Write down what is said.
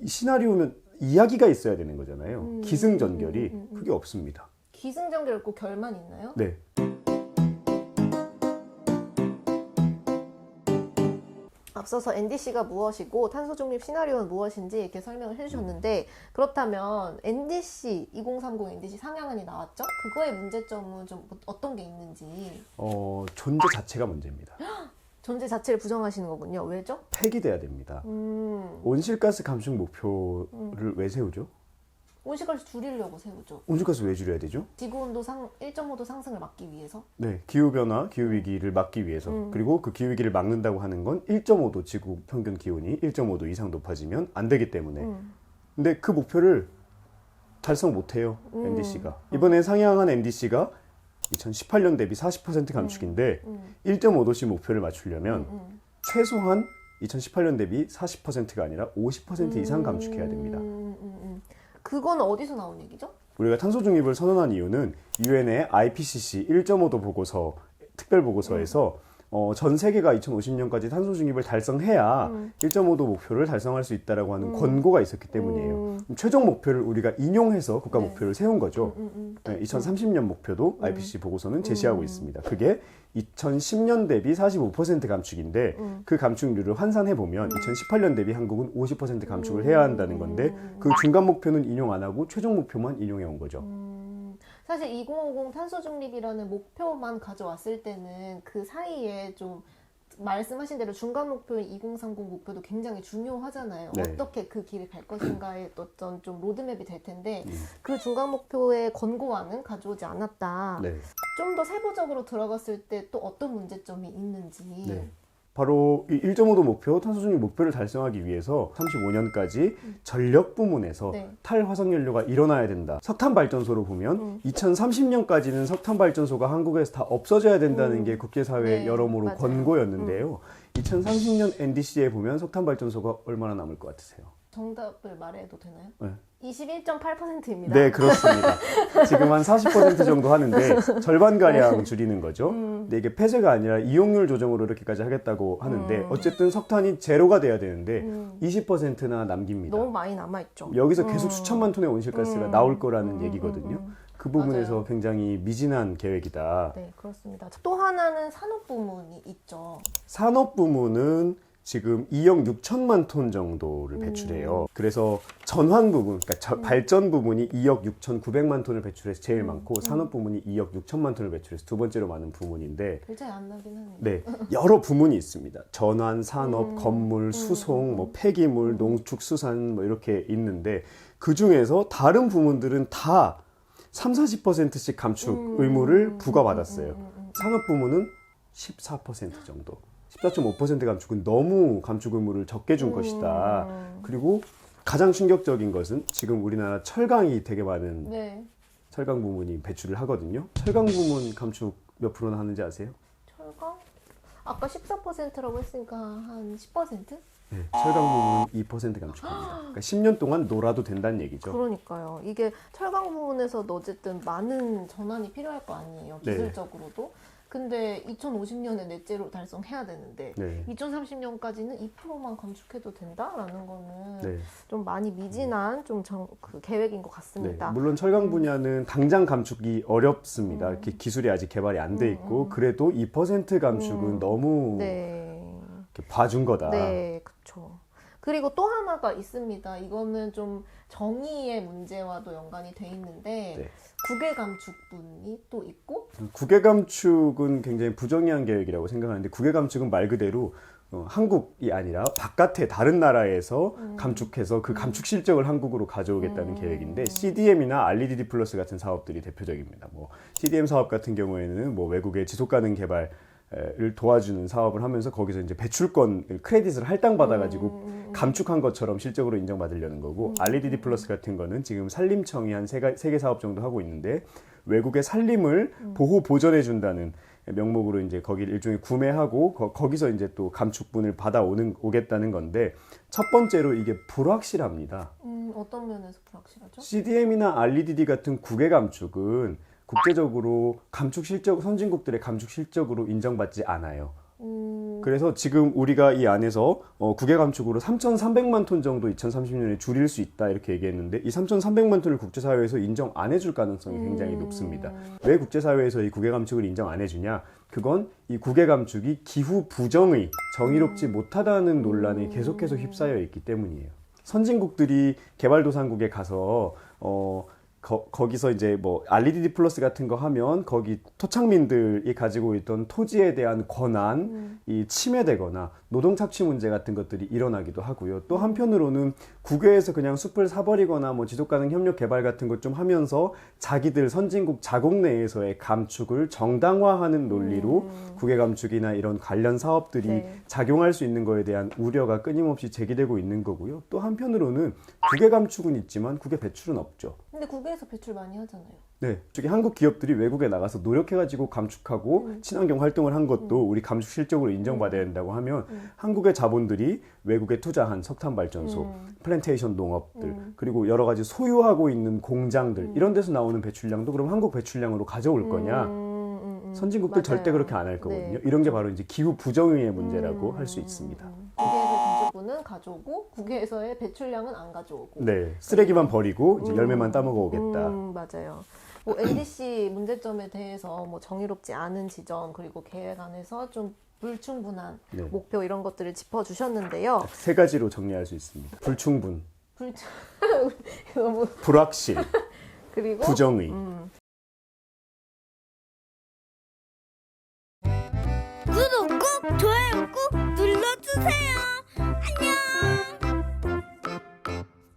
이 시나리오는 이야기가 있어야 되는 거잖아요. 기승전결이 그게 없습니다. 기승전결 없고 결만 있나요? 네. 앞서서 NDC가 무엇이고 탄소 중립 시나리오는 무엇인지 이렇게 설명을 해주셨는데, 그렇다면 NDC 2030 NDC 상향안이 나왔죠? 그거의 문제점은 좀 어떤 게 있는지. 존재 자체가 문제입니다. 존재 자체를 부정하시는 거군요. 왜죠? 폐기돼야 됩니다. 온실가스 감축 목표를 왜 세우죠? 온실가스 줄이려고 세우죠. 온실가스 왜 줄여야 되죠? 지구온도 1.5도 상승을 막기 위해서. 네, 기후변화, 기후위기를 막기 위해서. 그리고 그 기후위기를 막는다고 하는 건 1.5도 지구 평균 기온이 1.5도 이상 높아지면 안 되기 때문에. 근데 그 목표를 달성 못해요, NDC가. 이번에 상향한 NDC가 2018년 대비 40% 감축인데 1.5도씨 목표를 맞추려면 최소한 2018년 대비 40%가 아니라 50% 이상 감축해야 됩니다. 그건 어디서 나온 얘기죠? 우리가 탄소 중립을 선언한 이유는 유엔의 IPCC 1.5도 보고서 특별 보고서에서 전 세계가 2050년까지 탄소 중립을 달성해야 1.5도 목표를 달성할 수 있다라고 하는 권고가 있었기 때문이에요. 최종 목표를 우리가 인용해서 국가 목표를 세운 거죠. 2030년 목표도 IPCC 보고서는 제시하고 있습니다. 그게 2010년 대비 45% 감축인데 그 감축률을 환산해 보면 2018년 대비 한국은 50% 감축을 해야 한다는 건데 그 중간 목표는 인용 안 하고 최종 목표만 인용해 온 거죠. 사실 2050 탄소 중립이라는 목표만 가져왔을 때는 그 사이에 좀 말씀하신 대로 중간 목표인 2030 목표도 굉장히 중요하잖아요. 네. 어떻게 그 길을 갈 것인가의 어떤 좀 로드맵이 될 텐데 그 중간 목표의 권고안은 가져오지 않았다. 네. 좀 더 세부적으로 들어갔을 때 또 어떤 문제점이 있는지. 네. 바로 이 1.5도 목표, 탄소 중립 목표를 달성하기 위해서 35년까지 전력 부문에서 네. 탈화석연료가 일어나야 된다. 석탄 발전소로 보면 2030년까지는 석탄 발전소가 한국에서 다 없어져야 된다는 게 국제사회 네, 여러모로 맞아요. 권고였는데요. 2030년 NDC에 보면 석탄 발전소가 얼마나 남을 것 같으세요? 정답을 말해도 되나요? 네. 21.8%입니다. 네, 그렇습니다. 지금 한 40% 정도 하는데 절반가량 줄이는 거죠. 근데 이게 폐쇄가 아니라 이용률 조정으로 이렇게까지 하겠다고 하는데 어쨌든 석탄이 제로가 돼야 되는데 20%나 남깁니다. 너무 많이 남아있죠. 여기서 계속 수천만 톤의 온실가스가 나올 거라는 얘기거든요. 그 부분에서 맞아요. 굉장히 미진한 계획이다. 네, 그렇습니다. 또 하나는 산업 부문이 있죠. 산업 부문은 지금 2억 6천만 톤 정도를 배출해요. 그래서 전환 부분, 그러니까 발전 부문이 2억 6천9백만 톤을 배출해서 제일 많고 산업 부문이 2억 6천만 톤을 배출해서 두 번째로 많은 부문인데 굉장히 안 나긴 하네요. 네, 여러 부문이 있습니다. 전환, 산업, 건물, 수송, 뭐 폐기물, 농축수산 뭐 이렇게 있는데 그 중에서 다른 부문들은 다 30-40%씩 감축 의무를 부과받았어요. 산업 부문은 14% 정도. 14.5% 감축은 너무 감축 의무를 적게 준 것이다. 그리고 가장 충격적인 것은 지금 우리나라 철강이 되게 많은 네. 철강 부문이 배출을 하거든요. 철강 부문 감축 몇 프로나 하는지 아세요? 철강? 아까 14%라고 했으니까 한 10%? 네, 철강 부문은 2% 감축합니다. 그러니까 10년 동안 놀아도 된다는 얘기죠. 그러니까요. 이게 철강 부문에서도 어쨌든 많은 전환이 필요할 거 아니에요. 네. 기술적으로도. 근데 2050년에 넷제로 달성해야 되는데 네. 2030년까지는 2%만 감축해도 된다라는 거는 네. 좀 많이 미진한 그 계획인 것 네, 같습니다. 물론 철강 분야는 당장 감축이 어렵습니다. 이렇게 기술이 아직 개발이 안 돼 있고 그래도 2% 감축은 너무 네. 이렇게 봐준 거다. 네, 그렇죠. 그리고 또 하나가 있습니다. 이거는 좀 정의의 문제와도 연관이 돼 있는데 네. 국외 감축분이 또 있고 국외 감축은 굉장히 부정의한 계획이라고 생각하는데 국외 감축은 말 그대로 한국이 아니라 바깥의 다른 나라에서 감축해서 그 감축 실적을 한국으로 가져오겠다는 계획인데 CDM이나 REDD 플러스 같은 사업들이 대표적입니다. 뭐 CDM 사업 같은 경우에는 뭐 외국의 지속 가능 개발을 도와주는 사업을 하면서 거기서 이제 배출권 크레딧을 할당받아가지고 감축한 것처럼 실적으로 인정받으려는 거고 REDD 플러스 같은 거는 지금 산림청이 한 3개 사업 정도 하고 있는데 외국의 산림을 보호 보전해 준다는 명목으로 이제 거기를 일종의 구매하고 거기서 이제 또 감축분을 오겠다는 건데 첫 번째로 이게 불확실합니다. 어떤 면에서 불확실하죠? CDM이나 REDD 같은 국외 감축은 국제적으로 감축 실적 선진국들의 감축 실적으로 인정받지 않아요. 그래서 지금 우리가 이 안에서 국외 감축으로 3,300만 톤 정도 2030년에 줄일 수 있다 이렇게 얘기했는데 이 3,300만 ton을 국제사회에서 인정 안 해줄 가능성이 굉장히 높습니다. 왜 국제사회에서 이 국외 감축을 인정 안 해주냐? 그건 이 국외 감축이 기후 부정의 정의롭지 못하다는 논란에 계속해서 휩싸여 있기 때문이에요. 선진국들이 개발도상국에 가서 거기서 이제 뭐 REDD 플러스 같은 거 하면 거기 토착민들이 가지고 있던 토지에 대한 권한이 침해되거나 노동 착취 문제 같은 것들이 일어나기도 하고요. 또 한편으로는 국외에서 그냥 숲을 사버리거나 뭐 지속가능 협력 개발 같은 것 좀 하면서 자기들 선진국 자국 내에서의 감축을 정당화하는 논리로 국외 감축이나 이런 관련 사업들이 네. 작용할 수 있는 거에 대한 우려가 끊임없이 제기되고 있는 거고요. 또 한편으로는 국외 감축은 있지만 국외 배출은 없죠. 근데 국외에서 배출 많이 하잖아요. 네, 저기 한국 기업들이 외국에 나가서 노력해가지고 감축하고 친환경 활동을 한 것도 우리 감축 실적으로 인정받아야 된다고 하면 한국의 자본들이 외국에 투자한 석탄 발전소, 플랜테이션 농업들, 그리고 여러 가지 소유하고 있는 공장들 이런 데서 나오는 배출량도 그럼 한국 배출량으로 가져올 거냐? 선진국들 맞아요. 절대 그렇게 안 할 거거든요. 네. 이런 게 바로 이제 기후 부정의의 문제라고 할 수 있습니다. 국외에서 감축분은 가져오고 국외에서의 배출량은 안 가져오고. 네, 쓰레기만 버리고 이제 열매만 따먹어 오겠다. 맞아요. 뭐 NDC 문제점에 대해서 뭐 정의롭지 않은 지점 그리고 계획 안에서 좀 불충분한 네. 목표 이런 것들을 짚어주셨는데요. 세 가지로 정리할 수 있습니다. 불충분, 너무 불확실, 그리고 부정의. 구독 꾹, 좋아요 꾹 눌러주세요.